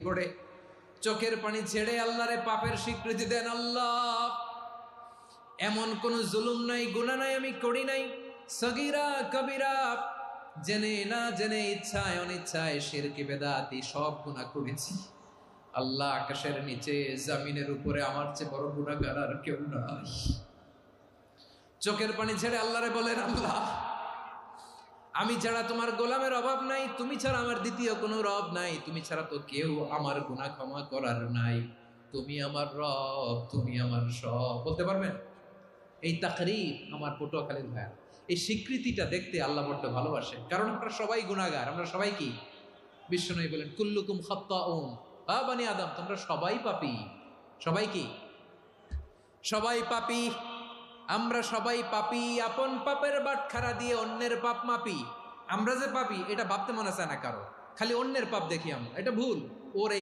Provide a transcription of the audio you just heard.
পড়ে চোখের পানি ছেড়ে আল্লাহরে পাপের স্বীকৃতি দেন। আল্লাহ, এমন কোন জুলুম নাই, গুনাহ নাই আমি করি নাই, সগীরা কবিরা, জেনে না জেনে, ইচ্ছায় অনিচ্ছায়, শিরকি বেদাতি সব গুনাহ করেছি। আল্লাহ, আকাশের নিচে জমিনের উপরে আমার চেয়ে বড় গুনাহগার আর কেউ নাই। চোখের পানি ছেড়ে আল্লাহরে বলেন, আল্লাহ, আমি ছাড়া তোমার গোলামের অভাব নাই, তুমি ছাড়া আমার দ্বিতীয় কোনো রব নাই, তুমি ছাড়া তো কেউ আমার গুনাহ ক্ষমা করার নাই, তুমি আমার রব, তুমি আমার সব। বলতে পারবেন? এই তাকরীর আমার পটুয়াখালীর ভাইয়া, এই স্বীকৃতিটা দেখতে আল্লাহ বড্ড ভালোবাসে, কারণ আমরা সবাই গুনাহগার। আমরা সবাই কি? বিশ্বনবী বলেন, কুল্লুকুম খাত্তাউন, বানি আদম, তোমরা সবাই পাপী। সবাই কি? সবাই পাপী। আমরা সবাই পাপী। আপন পাপের বাটখারা দিয়ে অন্যের পাপ মাপি। আমরা যে পাপী এটা ভাবতে মনে চায় না কারো, খালি অন্যের পাপ দেখি আমরা, এটা ভুল। ওর